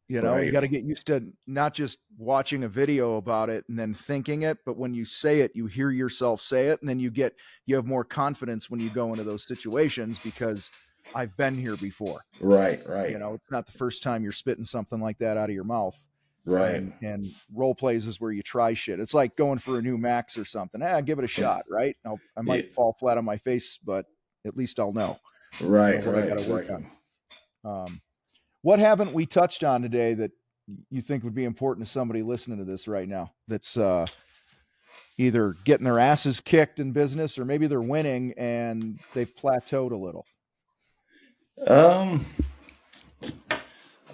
You got to get used to not just watching a video about it and then thinking it, but when you say it, you hear yourself say it, and then you have more confidence when you go into those situations because I've been here before. Right. It's not the first time you're spitting something like that out of your mouth. Right. And role plays is where you try shit. It's like going for a new Max or something. Give it a shot, right? I might fall flat on my face, but at least I'll know. Right. What I got to work on. What haven't we touched on today that you think would be important to somebody listening to this right now that's either getting their asses kicked in business, or maybe they're winning and they've plateaued a little?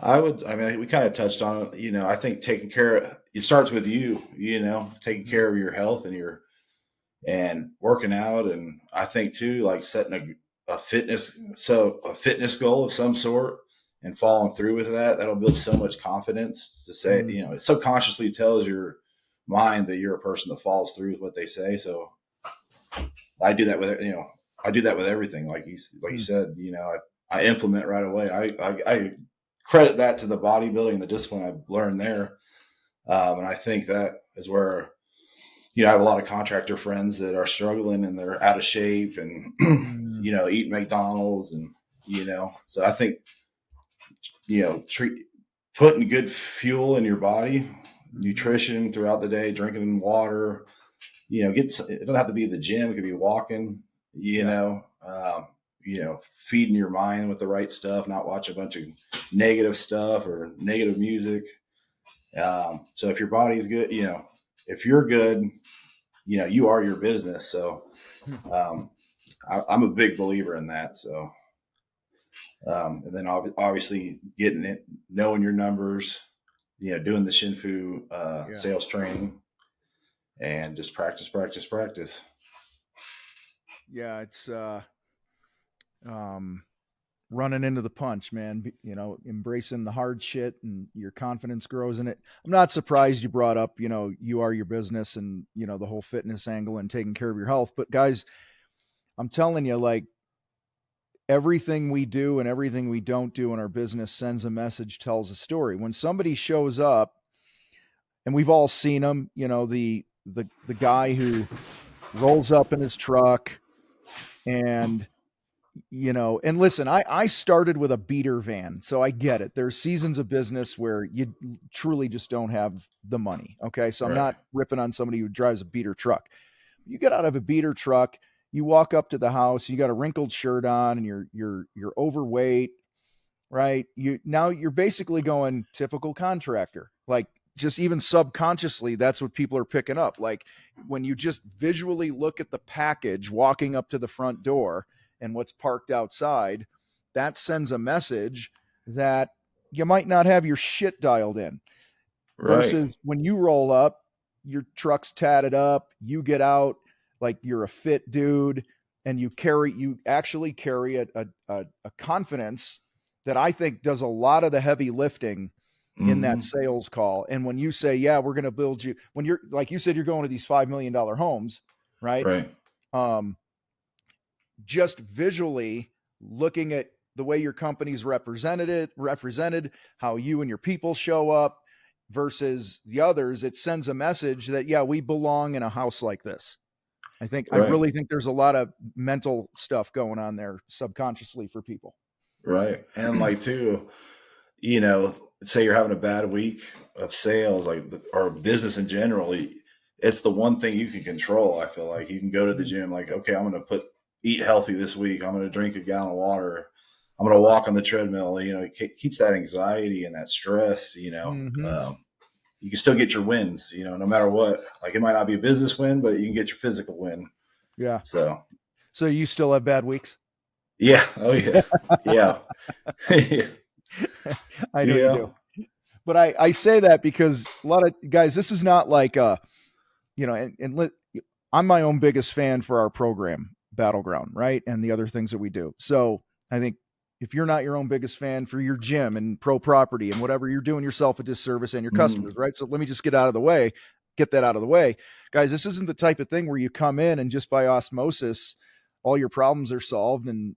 I mean, we kind of touched on it. I think taking care of it starts with you, taking care of your health and working out. And I think too, like setting a fitness goal of some sort and following through with that, that'll build so much confidence to say, Mm-hmm. it subconsciously tells your mind that you're a person that follows through with what they say. So I do that I do that with everything. Like you said, I implement right away. I credit that to the bodybuilding, the discipline I've learned there. And I think that is where, I have a lot of contractor friends that are struggling and they're out of shape and, Mm-hmm. eating McDonald's and, so I think, putting good fuel in your body, Mm-hmm. nutrition throughout the day, drinking water, it don't have to be the gym. It could be walking, Yeah. feeding your mind with the right stuff, not watch a bunch of negative stuff or negative music. So if your body's good, if you're good, you are your business. So um, I'm a big believer in that. So and then obviously getting it, knowing your numbers, doing the Shinfu Yeah. sales training, and just practice, practice, practice. Yeah. It's um, running into the punch, man. Embracing the hard shit and your confidence grows in it. I'm not surprised you brought up, you are your business and, the whole fitness angle and taking care of your health. But guys, I'm telling you, like, everything we do and everything we don't do in our business sends a message, tells a story. When somebody shows up, and we've all seen them, the guy who rolls up in his truck and and listen, I started with a beater van, so I get it. There's seasons of business where you truly just don't have the money. Okay. So I'm Right, not ripping on somebody who drives a beater truck. You get out of a beater truck, you walk up to the house, you got a wrinkled shirt on and you're overweight, right? You're basically going typical contractor. Like, just even subconsciously, that's what people are picking up. Like, when you just visually look at the package walking up to the front door and what's parked outside, that sends a message that you might not have your shit dialed in. right, Versus when you roll up, your truck's tatted up, you get out like you're a fit dude, and you actually carry a confidence that I think does a lot of the heavy lifting in that hmm, sales call. And when you say, yeah, we're going to build you, when you're like you said, you're going to these $5 million homes, right? right, Um, just visually looking at the way your company's represented, how you and your people show up versus the others, it sends a message that, yeah, we belong in a house like this. I right, really think there's a lot of mental stuff going on there subconsciously for people. right. And like too, you know, say you're having a bad week of sales, or business in general, it's the one thing you can control. I feel like you can go to the gym, like, okay, I'm going to eat healthy this week. I'm going to drink a gallon of water. I'm going to walk on the treadmill. It keeps that anxiety and that stress. Mm-hmm. You can still get your wins. No matter what. Like, it might not be a business win, but you can get your physical win. Yeah. So So you still have bad weeks? yeah, oh yeah, yeah, I know you yeah. do. But I say that because a lot of guys, this is not like I'm my own biggest fan for our program, Battleground, right? And the other things that we do. So I think if you're not your own biggest fan for your gym and pro property and whatever, you're doing yourself a disservice and your customers, Mm, right? So let me just get that out of the way. Guys, this isn't the type of thing where you come in and just by osmosis, all your problems are solved and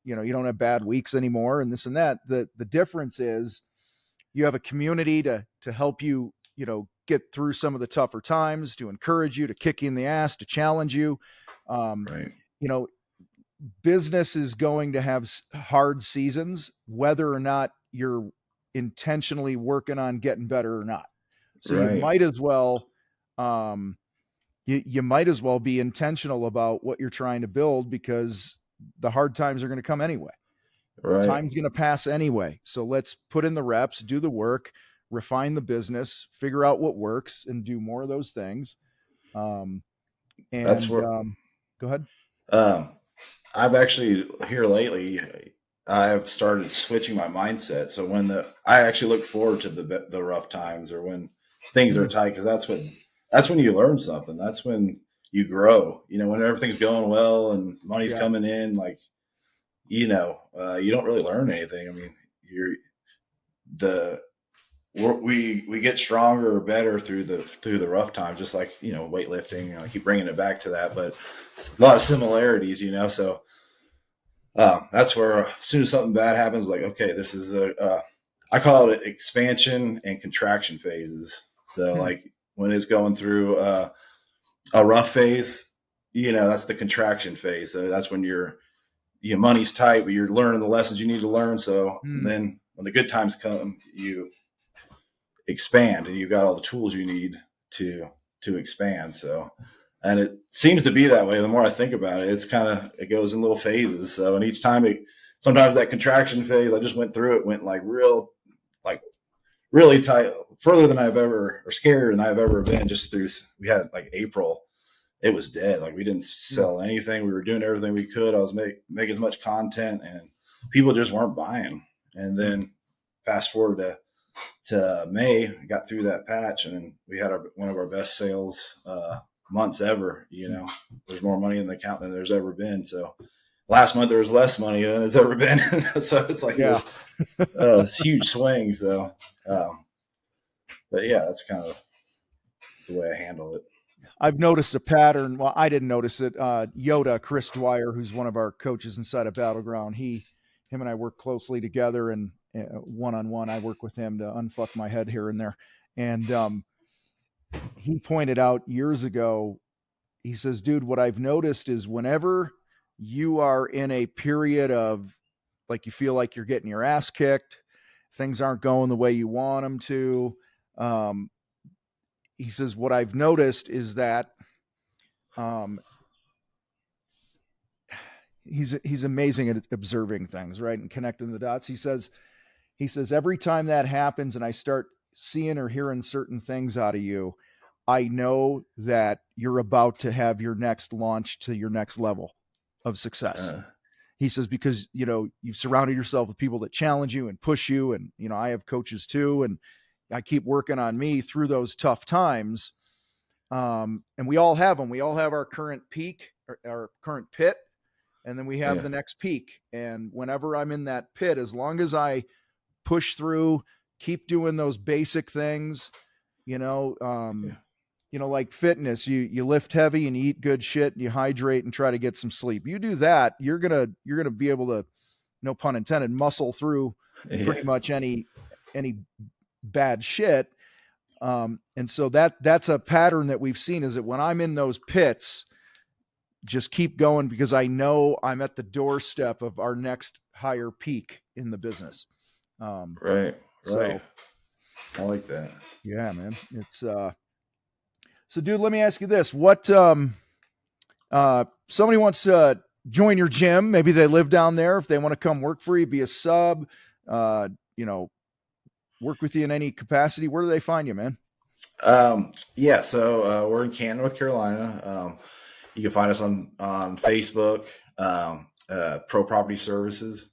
you don't have bad weeks anymore and this and that. The difference is you have a community to help you, get through some of the tougher times, to encourage you, to kick you in the ass, to challenge you. Um, right, you know, Business is going to have hard seasons, whether or not you're intentionally working on getting better or not. So right, um, you might as well be intentional about what you're trying to build because the hard times are going to come anyway. right. Time's going to pass anyway. So let's put in the reps, do the work, refine the business, figure out what works, and do more of those things. Um, That's and where Go ahead. um, I've actually here lately. I've started switching my mindset. So I actually look forward to the rough times or when things are tight, because that's when you learn something. That's when you grow. When everything's going well and money's coming in, like you don't really learn anything. I mean, we get stronger or better through the rough times, just like weightlifting. I keep bringing it back to that, but a lot of similarities. So. That's where as soon as something bad happens, like, okay, this is I call it expansion and contraction phases. So like when it's going through a rough phase, that's the contraction phase. So that's when your money's tight, but you're learning the lessons you need to learn. So then when the good times come, you expand and you've got all the tools you need to expand. So, and it seems to be that way. The more I think about it, it goes in little phases. So, and each time sometimes that contraction phase, I just went through it, went like really tight, further than I've ever, or scarier than I've ever been. We had like April, it was dead. Like we didn't sell anything. We were doing everything we could. I was make as much content and people just weren't buying. And then fast forward to May, got through that patch, and then we had one of our best sales months ever. There's more money in the account than there's ever been. So last month there was less money than it's ever been. So it's like this huge swing. So, but yeah, that's kind of the way I handle it. I've noticed a pattern. Well, I didn't notice it. Yoda, Chris Dwyer, who's one of our coaches inside of Battleground, him and I work closely together, and one-on-one, I work with him to unfuck my head here and there. And he pointed out years ago, he says, dude, what I've noticed is whenever you are in a period of like, you feel like you're getting your ass kicked, things aren't going the way you want them to. He says, what I've noticed is that he's amazing at observing things, right? And connecting the dots. He says, every time that happens and I start seeing or hearing certain things out of you, I know that you're about to have your next launch to your next level of success. He says, because, you've surrounded yourself with people that challenge you and push you. And, I have coaches too. And I keep working on me through those tough times. And we all have them. We all have our current peak, our current pit. And then we have the next peak. And whenever I'm in that pit, as long as I push through, keep doing those basic things, like fitness, you lift heavy and you eat good shit and you hydrate and try to get some sleep. You do that, you're going to be able to, no pun intended, muscle through pretty much any bad shit. And so that's a pattern that we've seen, is that when I'm in those pits, just keep going, because I know I'm at the doorstep of our next higher peak in the business. Right. So I like that. Yeah, man. It's so dude, let me ask you this. What somebody wants to join your gym, maybe they live down there, if they want to come work for you, be a sub, work with you in any capacity, where do they find you, man? So we're in Canton, North Carolina. You can find us on Facebook, Pro Property Services,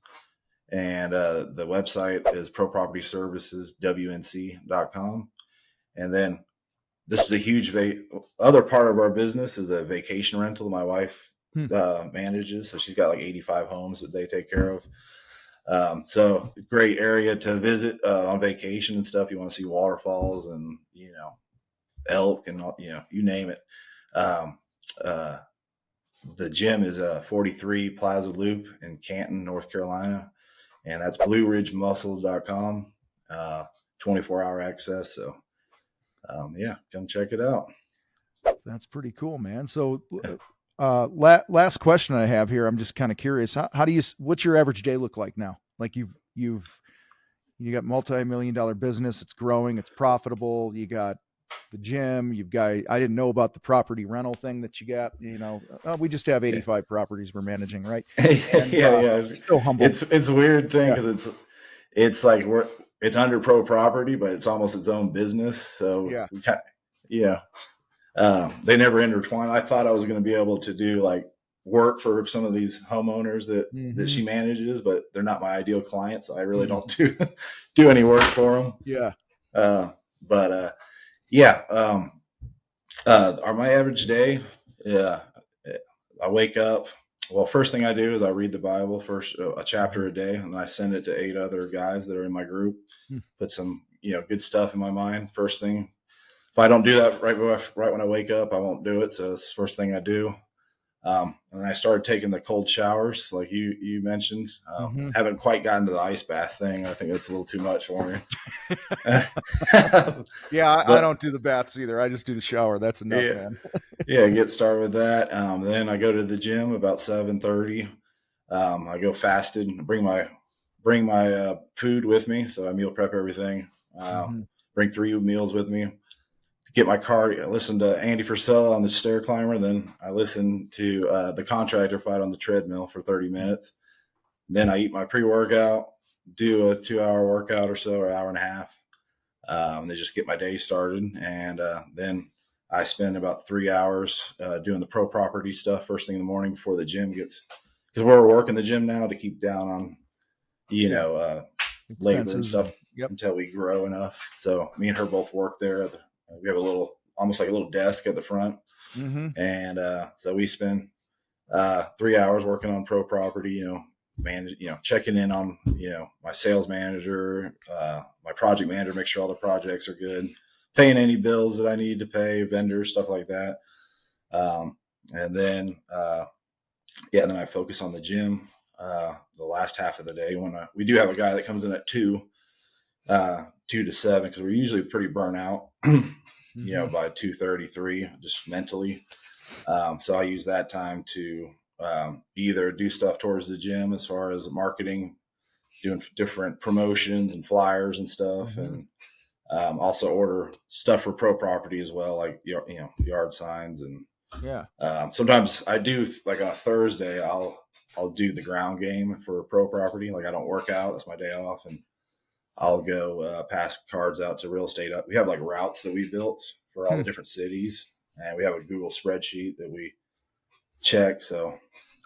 and the website is propropertyserviceswnc.com. And then this is a huge other part of our business is a vacation rental my wife manages. So she's got like 85 homes that they take care of. So great area to visit on vacation and stuff. You want to see waterfalls and, elk and, you name it. The gym is 43 Plaza Loop in Canton, North Carolina. And that's blueridgemuscle.com, 24-hour access. So, come check it out. That's pretty cool, man. So, last question I have here. I'm just kind of curious. What's your average day look like now? Like you got multi-million-dollar business. It's growing. It's profitable. You got the gym. I didn't know about the property rental thing that you got. We just have 85 properties we're managing, right? And, It's so humble. It's a weird thing because it's like it's under Pro Property, but it's almost its own business. So they never intertwine. I thought I was going to be able to do like work for some of these homeowners that she manages, but they're not my ideal clients. So I really don't do any work for them. Yeah. Yeah. On my average day, I wake up. Well, first thing I do is I read the Bible first, a chapter a day, and I send it to 8 other guys that are in my group. Put some, good stuff in my mind. First thing, if I don't do that right when I wake up, I won't do it. So that's the first thing I do. And I started taking the cold showers, like you mentioned. Haven't quite gotten to the ice bath thing. I think that's a little too much for me. Yeah, I don't do the baths either. I just do the shower. That's enough, man. Get started with that. Then I go to the gym about 7:30. I go fasted and bring my food with me, so I meal prep everything. Bring 3 meals with me. Get my car, listen to Andy Frisella on the stair climber. Then I listen to the Contractor Fight on the treadmill for 30 minutes. Then I eat my pre-workout, do a 2-hour workout or so, or hour and a half. They just get my day started. And then I spend about 3 hours doing the pro property stuff first thing in the morning before the gym gets, because we're working the gym now to keep down on, labor and stuff until we grow enough. So me and her both work there. We have almost like a little desk at the front. And so we spend 3 hours working on pro property, checking in on, my sales manager, my project manager, make sure all the projects are good, paying any bills that I need to pay, vendors, stuff like that. And then I focus on the gym the last half of the day when we do have a guy that comes in at 2 to 7, because we're usually pretty burnt out, by 2:33, just mentally. So I use that time to either do stuff towards the gym as far as marketing, doing different promotions and flyers and stuff, and also order stuff for pro property as well, like yard signs and sometimes I do, like on a Thursday, I'll do the ground game for pro property. Like I don't work out; that's my day off, and I'll go pass cards out to real estate. We have like routes that we built for all the different cities, and we have a Google spreadsheet that we check. So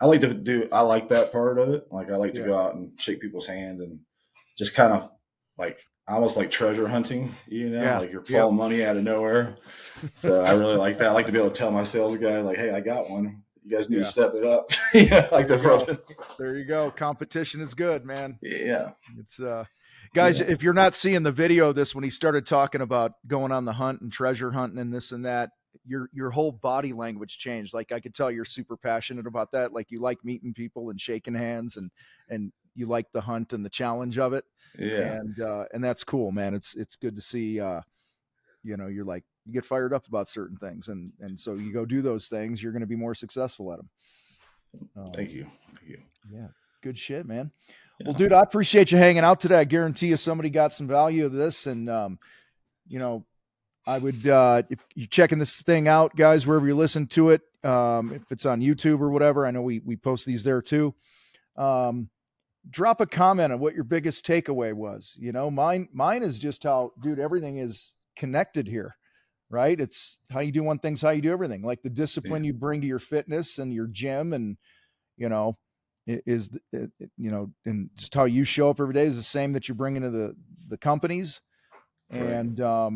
I like that part of it. Like I like to go out and shake people's hand and just kind of like almost like treasure hunting, like you're pulling money out of nowhere. So I really like that. I like to be able to tell my sales guy, like, hey, I got one. You guys need to step it up. There you go. Competition is good, man. Yeah. It's guys, if you're not seeing the video of this, when he started talking about going on the hunt and treasure hunting and this and that, your whole body language changed. Like I could tell you're super passionate about that. Like you like meeting people and shaking hands and you like the hunt and the challenge of it. Yeah. And that's cool, man. It's good to see, you're like, you get fired up about certain things. And so you go do those things, you're going to be more successful at them. Thank you. Yeah. Good shit, man. Yeah. Well, dude, I appreciate you hanging out today. I guarantee you somebody got some value of this. And, I would, if you're checking this thing out, guys, wherever you listen to it, if it's on YouTube or whatever, I know we post these there too. Drop a comment on what your biggest takeaway was. Mine is just how, dude, everything is connected here, right? It's how you do one thing's how you do everything. Like the discipline you bring to your fitness and your gym, and and just how you show up every day is the same that you're bringing to the companies. And I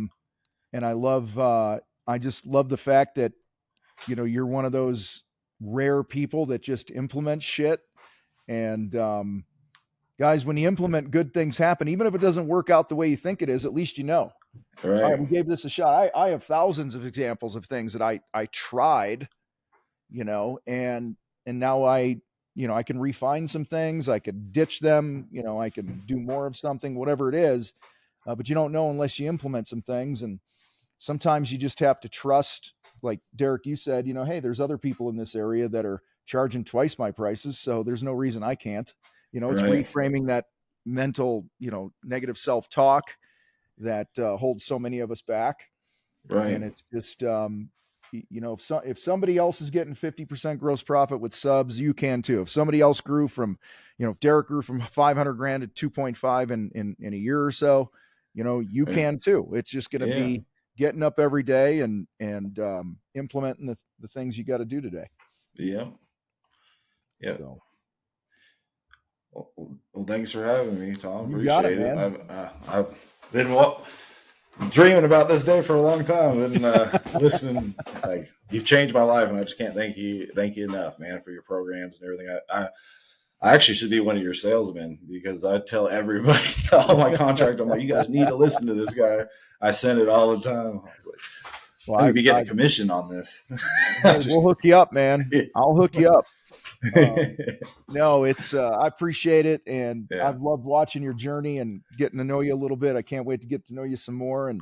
just love the fact that, you're one of those rare people that just implement shit. And, guys, when you implement, good things happen. Even if it doesn't work out the way you think it is, at least Right. All right, we gave this a shot. I have thousands of examples of things that I tried, and now I can refine some things. I could ditch them. I can do more of something, whatever it is. But you don't know unless you implement some things. And sometimes you just have to trust, like Derek, you said, hey, there's other people in this area that are charging twice my prices, so there's no reason I can't. It's reframing that mental, negative self-talk that holds so many of us back. Right. And it's just, if somebody else is getting 50% gross profit with subs, you can too. If somebody else grew from, if Derek grew from 500 grand to 2.5 in a year or so, you can too. It's just going to be getting up every day and implementing the things you got to do today. Yeah. Yeah. So. Well, thanks for having me, Tom. You got it, Appreciate man. it. I've been dreaming about this day for a long time. I've been listening. Like, you've changed my life, and I just can't thank you enough, man, for your programs and everything. I actually should be one of your salesmen, because I tell everybody, all my contractors, I'm like, you guys need to listen to this guy. I send it all the time. I was like, well, I could be getting a commission on this. Hey, we'll hook you up, man. I'll hook you up. No, it's I appreciate it, and I've loved watching your journey and getting to know you a little bit. I can't wait to get to know you some more. And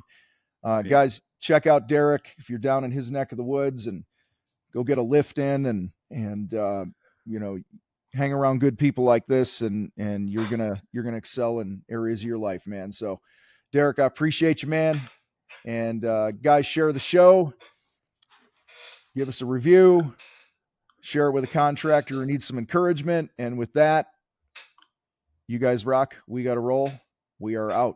guys, check out Derek if you're down in his neck of the woods, and go get a lift in, and you know, hang around good people like this, and you're gonna excel in areas of your life, man. So, Derek, I appreciate you, man. And guys, share the show, give us a review, share it with a contractor who needs some encouragement. And with that, you guys rock. We got to roll. We are out.